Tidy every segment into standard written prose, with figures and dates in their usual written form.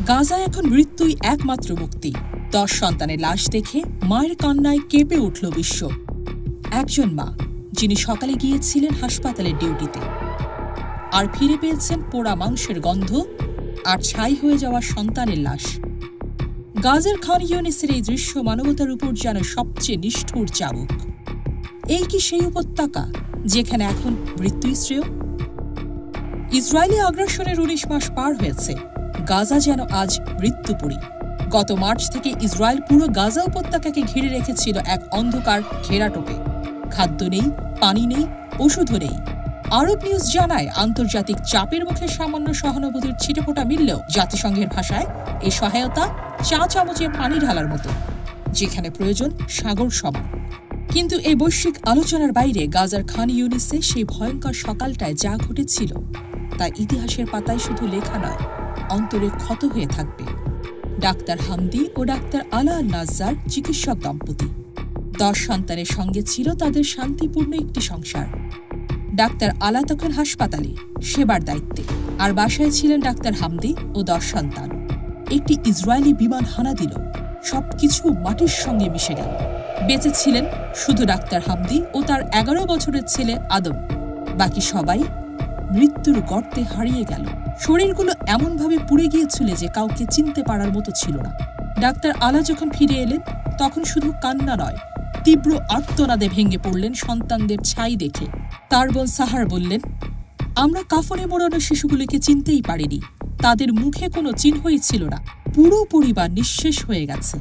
গাজায় এখন মৃত্যুই একমাত্র মুক্তি। 10 সন্তানের লাশ দেখে মায়ের কান্নায় কেঁপে উঠল বিশ্ব। একজন মা, যিনি সকালে গিয়েছিলেন হাসপাতালের ডিউটিতে, আর ফিরে পেয়েছেন পোড়া মাংসের গন্ধ আর ছাই হয়ে যাওয়া সন্তানের লাশ। গাজার খান ইউনিসের এই দৃশ্য মানবতার উপর যেন সবচেয়ে নিষ্ঠুর চাবুক। এই কি সেই উপত্যকা যেখানে এখন মৃত্যুই শ্রেয়? ইসরায়েলি আগ্রাসনের 19 মাস পার হয়েছে, গাজা যেন আজ মৃত্যুপুরী। গত মার্চ থেকে ইসরায়েল পুরো গাজা উপত্যকাকে ঘিরে রেখেছিল এক অন্ধকার ঘেরাটোপে। খাদ্য নেই, পানি নেই, ওষুধও নেই। আরব নিউজ জানায়, আন্তর্জাতিক চাপের মুখে সামান্য সহানুভূতির ছিটেফোঁটা মিললেও জাতিসংঘের ভাষায় এই সহায়তা চা চামচে পানি ঢালার মতো, যেখানে প্রয়োজন সাগর সমান। কিন্তু এই বৈশ্বিক আলোচনার বাইরে গাজার খান ইউনিসে সেই ভয়ঙ্কর সকালটায় যা ঘটেছিল তা ইতিহাসের পাতায় শুধু লেখা নয়, অন্তরে ক্ষত হয়ে থাকবে। ডাক্তার হামদি ও ডাক্তার আলা আল নাজ্জার চিকিৎসক দম্পতি। 10 সন্তানের সঙ্গে ছিল তাদের শান্তিপূর্ণ একটি সংসার। ডাক্তার আলা তখন হাসপাতালে সেবার দায়িত্বে, আর বাসায় ছিলেন ডাক্তার হামদি ও 10 সন্তান। একটি ইসরায়েলি বিমান হানা দিল, সবকিছু মাটির সঙ্গে মিশে গেল। বেঁচে ছিলেন শুধু ডাক্তার হামদি ও তার 11 বছরের ছেলে আদম। বাকি সবাই মৃত্যুর গর্তে হারিয়ে গেল। শরীরগুলো এমনভাবে পুড়ে গিয়েছিল যে কাউকে চিনতে পারার মতো ছিল না। ডাক্তার আলা যখন ফিরে এলেন, তখন শুধু কান্না নয়, তীব্র আর্তনাদে ভেঙে পড়লেন সন্তানদের ছাই দেখে। তার বোন সাহার বললেন, আমরা কাফনে মোড়ানো শিশুগুলোকে চিনতেই পারিনি। তাদের মুখে কোনো চিহ্নই ছিল না। পুরো পরিবার নিঃশেষ হয়ে গেছে।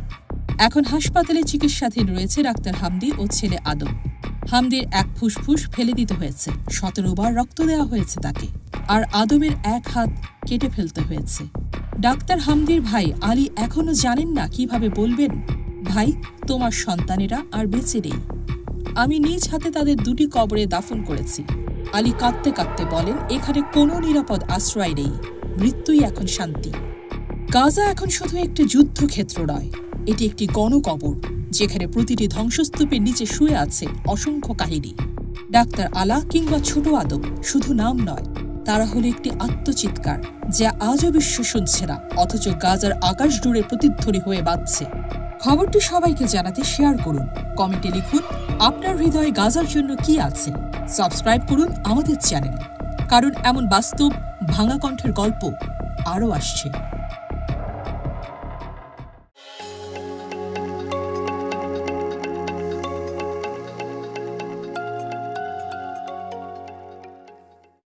এখন হাসপাতালে চিকিৎসাধীন রয়েছে ডাক্তার হামদি ও ছেলে আদম। হামদির এক ফুসফুস ফেলে দিতে হয়েছে, 17 বার রক্ত দেওয়া হয়েছে তাকে, আর আদমের এক হাত কেটে ফেলতে হয়েছে। ডাক্তার হামদির ভাই আলী এখনো জানেন না কিভাবে বলবেন, ভাই, তোমার সন্তানেরা আর বেঁচে নেই। আমি নিজ হাতে তাদের 2টি কবরে দাফন করেছি। আলী কাঁদতে কাঁদতে বলেন, এখানে কোনো নিরাপদ আশ্রয় নেই, মৃত্যুই এখন শান্তি। গাজা এখন শুধু একটি যুদ্ধক্ষেত্র নয়, এটি একটি গণকবর, যেখানে প্রতিটি ধ্বংসস্তূপের নিচে শুয়ে আছে অসংখ্য কাহিনী। ডাক্তার আলা কিংবা ছোট আদম শুধু নাম নয়, তারা হলো একটি আত্মচিৎকার যা আজও বিশ্ব শুনছে না, অথচ গাজার আকাশ জুড়ে প্রতিধ্বনি হয়ে বাজছে। খবরটি সবাইকে জানাতে শেয়ার করুন, কমেন্টে লিখুন আপনার হৃদয়ে গাজার জন্য কি আছে। সাবস্ক্রাইব করুন আমাদের চ্যানেল, কারণ এমন বাস্তব ভাঙা কণ্ঠের গল্প আরও আসছে।